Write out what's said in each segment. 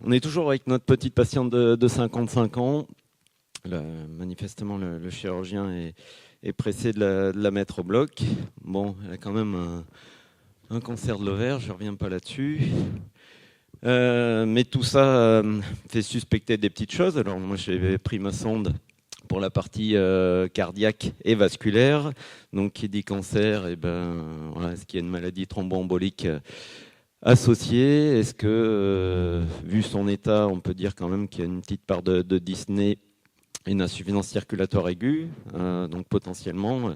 On est toujours avec notre petite patiente de 55 ans. Manifestement, le chirurgien est pressé de la mettre au bloc. Bon, elle a quand même un cancer de l'ovaire, je ne reviens pas là-dessus. Mais tout ça fait suspecter des petites choses. Alors moi, j'ai pris ma sonde pour la partie cardiaque et vasculaire. Donc, qui dit cancer, voilà, est-ce qu'il y a une maladie thromboembolique associée? Est-ce que, vu son état, on peut dire quand même qu'il y a une petite part de dyspnée, une insuffisance circulatoire aiguë, donc potentiellement.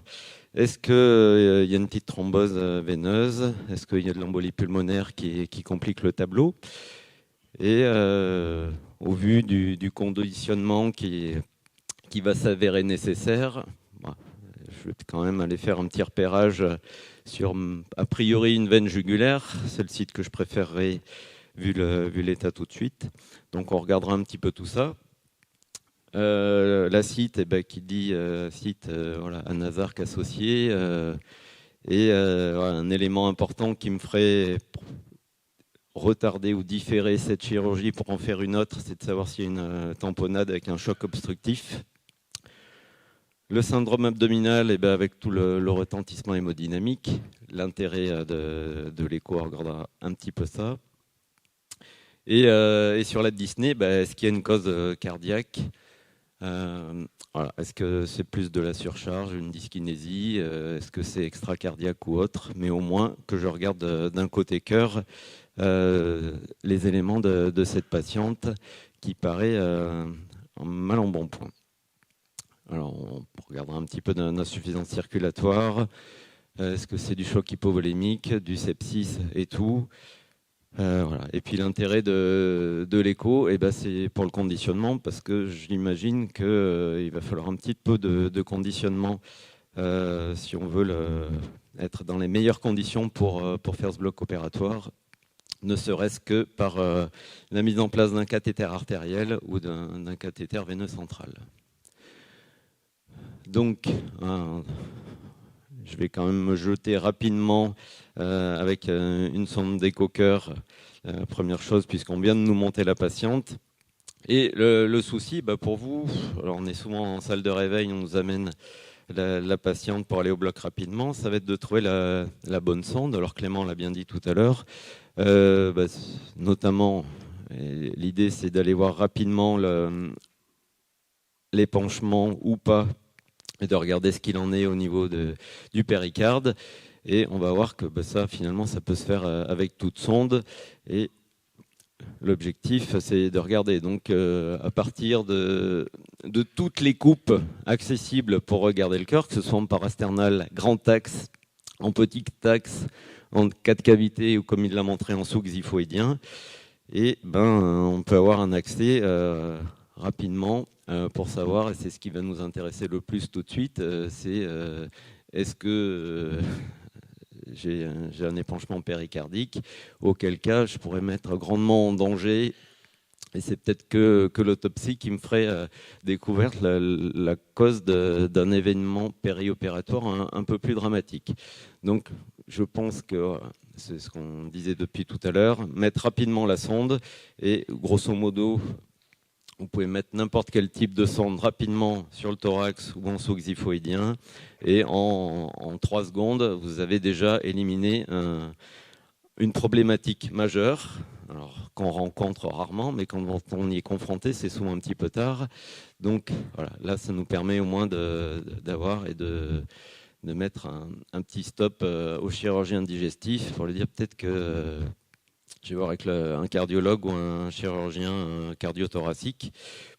Est-ce qu'il y a une petite thrombose veineuse? Est-ce qu'il y a de l'embolie pulmonaire qui complique le tableau? Et au vu du conditionnement qui va s'avérer nécessaire, je vais quand même aller faire un petit repérage sur, a priori, une veine jugulaire. C'est le site que je préférerais vu l'état tout de suite. Donc on regardera un petit peu tout ça. La site, qui dit site voilà, anasarque associé, et voilà, un élément important qui me ferait retarder ou différer cette chirurgie pour en faire une autre, c'est de savoir s'il y a une tamponnade avec un choc obstructif. Le syndrome abdominal, avec tout le retentissement hémodynamique, l'intérêt de l'écho, on regardera un petit peu ça. Et sur la dyspnée, est-ce qu'il y a une cause cardiaque? Voilà. Est-ce que c'est plus de la surcharge, une dyskinésie? Est-ce que c'est extracardiaque ou autre? Mais au moins que je regarde d'un côté cœur les éléments de cette patiente qui paraît mal en bon point. Alors, on regardera un petit peu d'insuffisance circulatoire. Est-ce que c'est du choc hypovolémique, du sepsis et tout? Voilà. Et puis l'intérêt de l'écho, c'est pour le conditionnement, parce que j'imagine qu'il va falloir un petit peu de conditionnement si on veut être dans les meilleures conditions pour faire ce bloc opératoire, ne serait-ce que par la mise en place d'un cathéter artériel ou d'un cathéter veineux central. Donc, je vais quand même me jeter rapidement avec une sonde d'écho-cœur. Première chose, puisqu'on vient de nous monter la patiente. Et le souci, pour vous, alors on est souvent en salle de réveil, on nous amène la patiente pour aller au bloc rapidement, ça va être de trouver la bonne sonde. Alors Clément l'a bien dit tout à l'heure, notamment, l'idée c'est d'aller voir rapidement l'épanchement ou pas, et de regarder ce qu'il en est au niveau du péricarde. Et on va voir que ça, finalement, ça peut se faire avec toute sonde. Et l'objectif, c'est de regarder donc à partir de toutes les coupes accessibles pour regarder le cœur, que ce soit en parasternal, grand axe, en petit axe, en 4 cavités ou comme il l'a montré en sous-xiphoïdien. Et on peut avoir un accès rapidement pour savoir, et c'est ce qui va nous intéresser le plus tout de suite, c'est est-ce que j'ai un épanchement péricardique, auquel cas je pourrais mettre grandement en danger, et c'est peut-être que l'autopsie qui me ferait découvrir la cause d'un événement périopératoire un peu plus dramatique. Donc je pense que c'est ce qu'on disait depuis tout à l'heure, mettre rapidement la sonde, et grosso modo, vous pouvez mettre n'importe quel type de sonde rapidement sur le thorax ou en sous-xiphoïdien, et en 3 secondes, vous avez déjà éliminé une problématique majeure, alors qu'on rencontre rarement, mais quand on y est confronté, c'est souvent un petit peu tard. Donc voilà, là, ça nous permet au moins d'avoir et de mettre un petit stop au chirurgien digestif pour lui dire peut-être que je vais voir avec un cardiologue ou un chirurgien cardiothoracique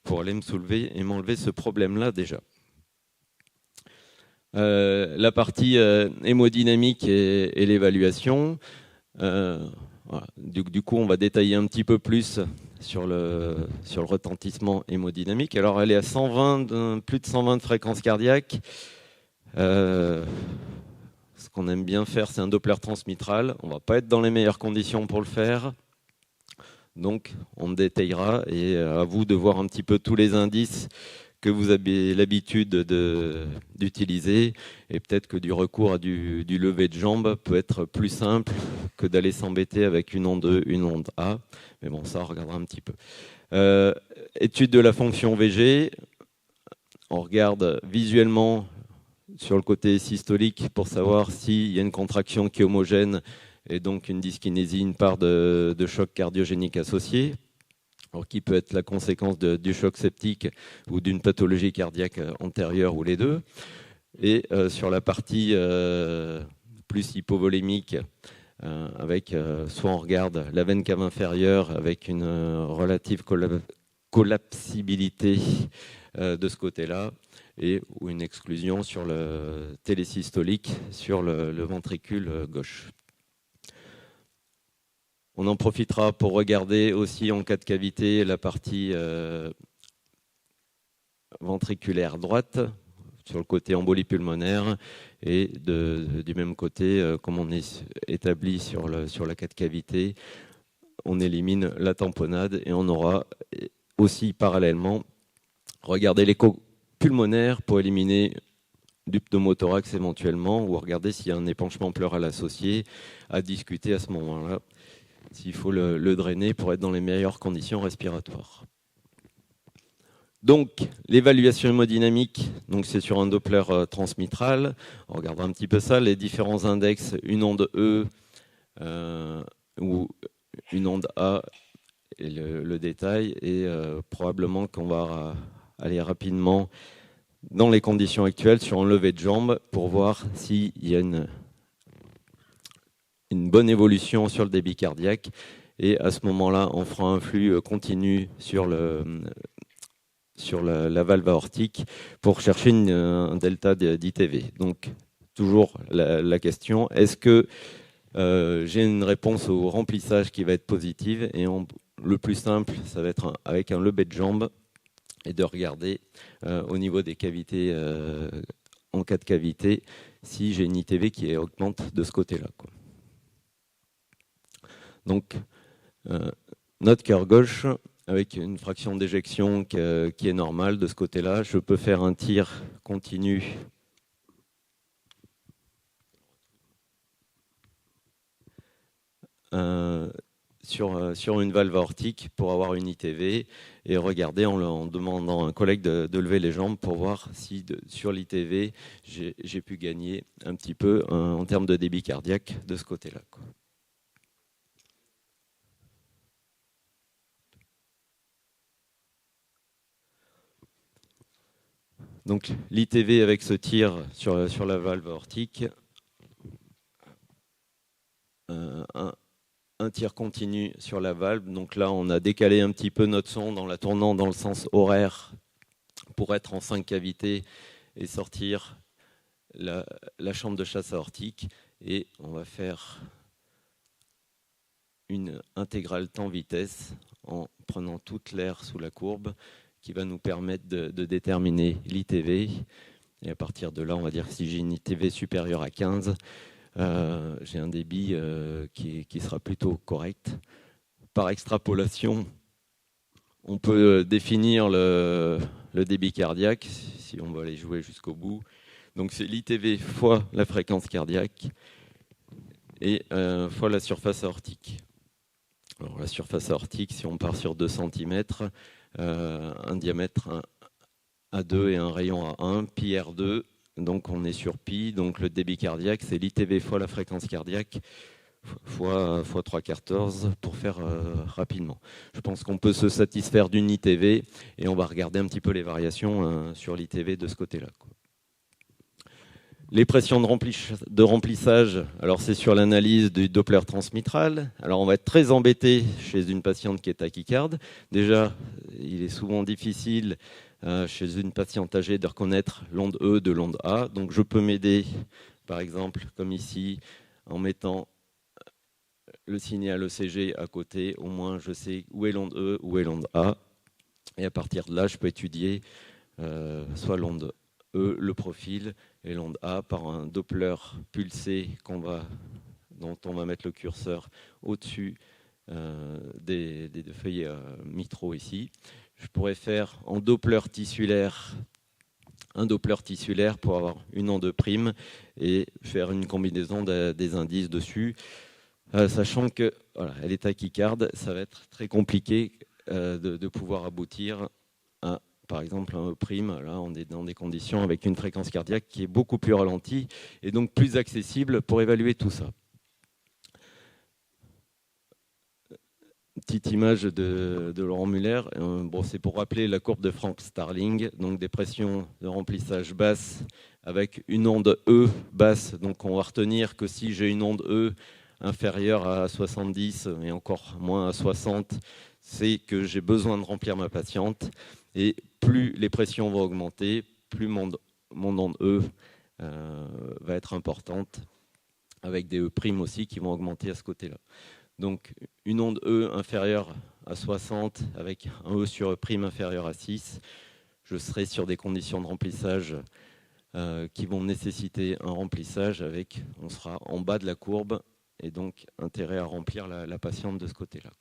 pour aller me soulever et m'enlever ce problème-là déjà. La partie hémodynamique et l'évaluation. Voilà. Du coup, on va détailler un petit peu plus sur le retentissement hémodynamique. Alors, elle est à 120, plus de 120 de fréquence cardiaque. Ce qu'on aime bien faire, c'est un Doppler transmitral. On ne va pas être dans les meilleures conditions pour le faire. Donc, on détaillera, et à vous de voir un petit peu tous les indices que vous avez l'habitude d'utiliser. Et peut-être que du recours à du lever de jambes peut être plus simple que d'aller s'embêter avec une onde E, une onde A. Mais bon, ça, on regardera un petit peu. Étude de la fonction VG. On regarde visuellement sur le côté systolique pour savoir s'il y a une contraction qui est homogène et donc une dyskinésie, une part de choc cardiogénique associé, alors qui peut être la conséquence du choc septique ou d'une pathologie cardiaque antérieure ou les deux. Et sur la partie plus hypovolémique, avec soit on regarde la veine cave inférieure avec une relative collapsibilité de ce côté-là, ou une exclusion sur le télésystolique sur le ventricule gauche. On en profitera pour regarder aussi en cas de cavité la partie ventriculaire droite sur le côté embolie pulmonaire et du même côté, comme on est établi sur la cas de cavité, on élimine la tamponnade et on aura aussi parallèlement regardé l'écho pulmonaire pour éliminer du pneumothorax éventuellement ou regarder s'il y a un épanchement pleural associé, à discuter à ce moment-là s'il faut le drainer pour être dans les meilleures conditions respiratoires. Donc, l'évaluation hémodynamique, donc c'est sur un Doppler transmitral. On regardera un petit peu ça, les différents index, une onde E ou une onde A, et le détail. Et probablement qu'on va aller rapidement dans les conditions actuelles sur un lever de jambe pour voir s'il y a une bonne évolution sur le débit cardiaque. Et à ce moment-là, on fera un flux continu sur la valve aortique pour chercher un delta d'ITV. Donc, toujours la question, est-ce que j'ai une réponse au remplissage qui va être positive? Et le plus simple, ça va être avec un lever de jambe et de regarder au niveau des cavités, en cas de cavité, si j'ai une ITV qui augmente de ce côté-là, quoi. Donc, notre cœur gauche, avec une fraction d'éjection qui est normale de ce côté-là, je peux faire un tir continu sur une valve aortique pour avoir une ITV et regarder en demandant à un collègue de lever les jambes pour voir si sur l'ITV, j'ai pu gagner un petit peu en termes de débit cardiaque de ce côté-là, quoi. Donc l'ITV avec ce tir sur la valve aortique, un tir continu sur la valve. Donc là, on a décalé un petit peu notre sonde en la tournant dans le sens horaire pour être en 5 cavités et sortir la chambre de chasse aortique. Et on va faire une intégrale temps-vitesse en prenant toute l'air sous la courbe qui va nous permettre de déterminer l'ITV. Et à partir de là, on va dire que si j'ai une ITV supérieure à 15, j'ai un débit qui sera plutôt correct. Par extrapolation, on peut définir le débit cardiaque, si on va aller jouer jusqu'au bout. Donc c'est l'ITV fois la fréquence cardiaque et fois la surface aortique. Alors la surface aortique, si on part sur 2 cm, un diamètre A2 et un rayon A1, pi R2, donc on est sur pi, donc le débit cardiaque, c'est l'ITV fois la fréquence cardiaque, fois 3/14 pour faire rapidement. Je pense qu'on peut se satisfaire d'une ITV et on va regarder un petit peu les variations sur l'ITV de ce côté-là, quoi. Les pressions de remplissage, alors c'est sur l'analyse du Doppler transmitral. Alors on va être très embêté chez une patiente qui est tachycarde. Déjà, il est souvent difficile chez une patiente âgée de reconnaître l'onde E de l'onde A. Donc je peux m'aider, par exemple, comme ici, en mettant le signal ECG à côté. Au moins, je sais où est l'onde E, où est l'onde A. Et à partir de là, je peux étudier soit l'onde E, le profil, et l'onde A par un Doppler pulsé dont on va mettre le curseur au-dessus des deux feuillets mitraux ici. Je pourrais faire en Doppler tissulaire un Doppler tissulaire pour avoir une onde prime et faire une combinaison des indices dessus. sachant que voilà, elle est tachycarde, ça va être très compliqué de pouvoir aboutir à, par exemple, un E'. Là, on est dans des conditions avec une fréquence cardiaque qui est beaucoup plus ralentie et donc plus accessible pour évaluer tout ça. Petite image de Laurent Muller. Bon, c'est pour rappeler la courbe de Frank Starling, donc des pressions de remplissage basses avec une onde E basse. Donc on va retenir que si j'ai une onde E inférieure à 70 et encore moins à 60, c'est que j'ai besoin de remplir ma patiente. Et plus les pressions vont augmenter, plus mon onde E va être importante, avec des E' aussi qui vont augmenter à ce côté-là. Donc une onde E inférieure à 60 avec un E sur E' inférieur à 6, je serai sur des conditions de remplissage qui vont nécessiter un remplissage avec, on sera en bas de la courbe et donc intérêt à remplir la patiente de ce côté-là.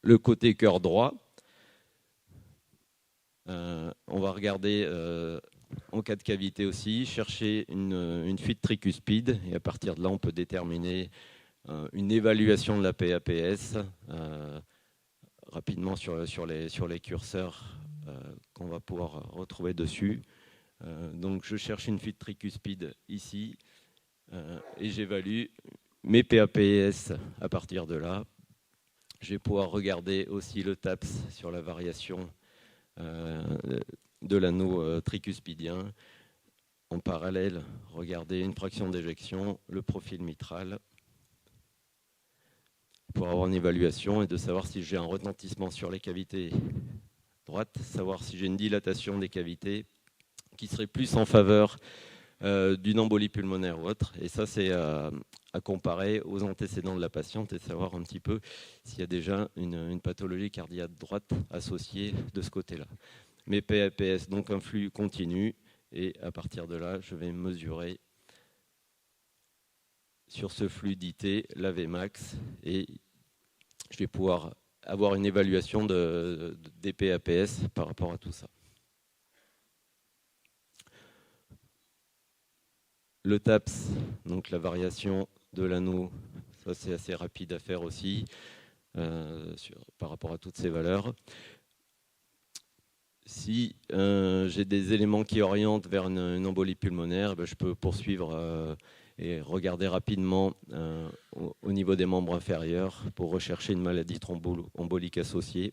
Le côté cœur droit, on va regarder en cas de cavité aussi, chercher une fuite tricuspide et à partir de là on peut déterminer une évaluation de la PAPS rapidement sur les curseurs qu'on va pouvoir retrouver dessus. Donc je cherche une fuite tricuspide ici et j'évalue mes PAPS à partir de là. Je vais pouvoir regarder aussi le TAPS sur la variation de l'anneau tricuspidien. En parallèle, regarder une fraction d'éjection, le profil mitral, pour avoir une évaluation et de savoir si j'ai un retentissement sur les cavités droites, savoir si j'ai une dilatation des cavités qui serait plus en faveur d'une embolie pulmonaire ou autre. Et ça, c'est à comparer aux antécédents de la patiente et savoir un petit peu s'il y a déjà une pathologie cardiaque droite associée de ce côté-là. Mes PAPS, donc un flux continu, et à partir de là, je vais mesurer sur ce flux d'IT la Vmax et je vais pouvoir avoir une évaluation des PAPS par rapport à tout ça. Le TAPS, donc la variation de l'anneau, ça c'est assez rapide à faire aussi par rapport à toutes ces valeurs. Si j'ai des éléments qui orientent vers une embolie pulmonaire, je peux poursuivre et regarder rapidement au niveau des membres inférieurs pour rechercher une maladie thromboembolique associée.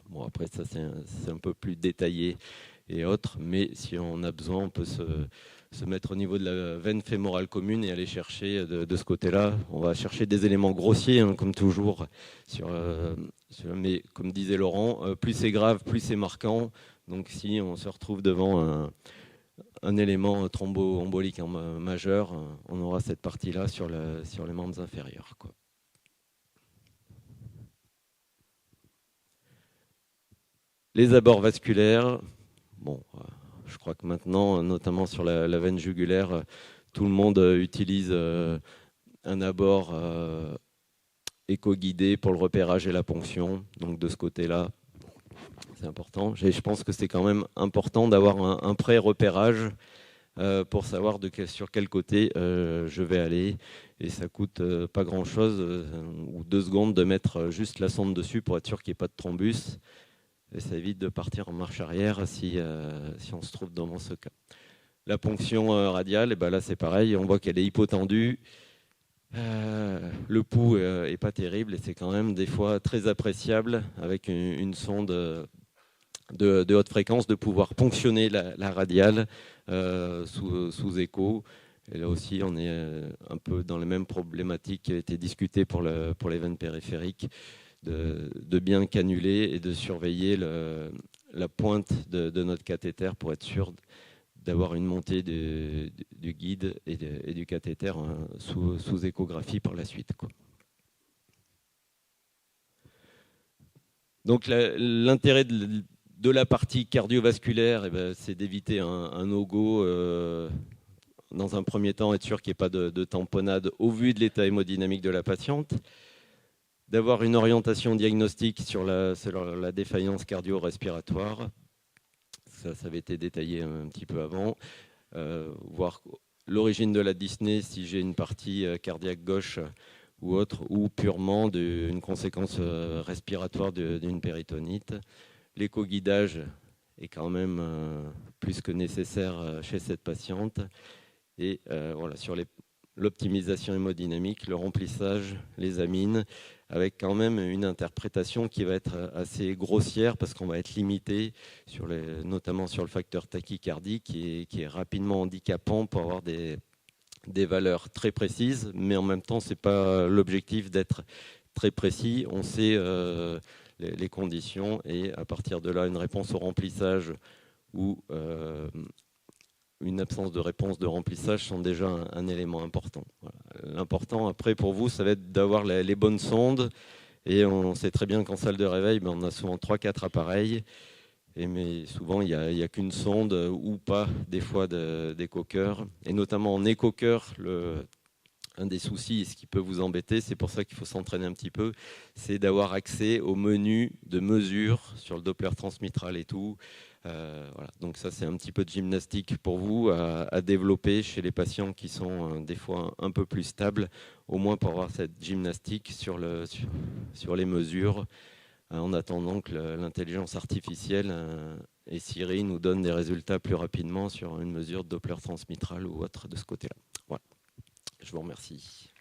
Bon, après, ça c'est un peu plus détaillé et autres, mais si on a besoin, on peut se mettre au niveau de la veine fémorale commune et aller chercher de ce côté-là. On va chercher des éléments grossiers, hein, comme toujours, mais comme disait Laurent, plus c'est grave, plus c'est marquant. Donc si on se retrouve devant un élément thromboembolique majeur, on aura cette partie-là sur les membres inférieurs, quoi. Les abords vasculaires, bon, je crois que maintenant, notamment sur la veine jugulaire, tout le monde utilise un abord éco-guidé pour le repérage et la ponction. Donc de ce côté-là, c'est important. Je pense que c'est quand même important d'avoir un pré-repérage pour savoir sur quel côté je vais aller. Et ça coûte pas grand-chose, ou 2 secondes, de mettre juste la sonde dessus pour être sûr qu'il n'y ait pas de thrombus. Et ça évite de partir en marche arrière si on se trouve dans ce cas. La ponction radiale, et ben là c'est pareil, on voit qu'elle est hypotendue. Le pouls est pas terrible et c'est quand même des fois très appréciable avec une sonde de haute fréquence de pouvoir ponctionner la radiale sous écho. Et là aussi, on est un peu dans les mêmes problématiques qui ont été discutées pour les veines périphériques, de bien canuler et de surveiller la pointe de notre cathéter pour être sûr d'avoir une montée du guide et du cathéter sous échographie par la suite, quoi. Donc l'intérêt de la partie cardiovasculaire, c'est d'éviter un no-go dans un premier temps, être sûr qu'il n'y ait pas de tamponnade au vu de l'état hémodynamique de la patiente, d'avoir une orientation diagnostique sur la défaillance cardio-respiratoire. Ça avait été détaillé un petit peu avant. Voir l'origine de la dyspnée, si j'ai une partie cardiaque gauche ou autre, ou purement d'une conséquence respiratoire d'une péritonite. L'éco-guidage est quand même plus que nécessaire chez cette patiente. Et voilà, sur l'optimisation hémodynamique, le remplissage, les amines, avec quand même une interprétation qui va être assez grossière parce qu'on va être limité, notamment sur le facteur tachycardie qui est rapidement handicapant pour avoir des valeurs très précises, mais en même temps, ce n'est pas l'objectif d'être très précis. On sait les conditions et à partir de là, une réponse au remplissage ou une absence de réponse de remplissage sont déjà un élément important. Voilà. L'important après pour vous, ça va être d'avoir les bonnes sondes. Et on sait très bien qu'en salle de réveil, on a souvent 3-4 appareils. Mais souvent, il n'y a qu'une sonde ou pas, des fois, d'éco-cœur. Et notamment en éco-cœur, un des soucis, ce qui peut vous embêter, c'est pour ça qu'il faut s'entraîner un petit peu, c'est d'avoir accès au menu de mesure sur le Doppler transmitral et tout. Voilà. Donc ça, c'est un petit peu de gymnastique pour vous à développer chez les patients qui sont des fois un peu plus stables, au moins pour avoir cette gymnastique sur les mesures, en attendant que l'intelligence artificielle et Siri nous donne des résultats plus rapidement sur une mesure de Doppler transmitral ou autre de ce côté-là. Voilà. Je vous remercie.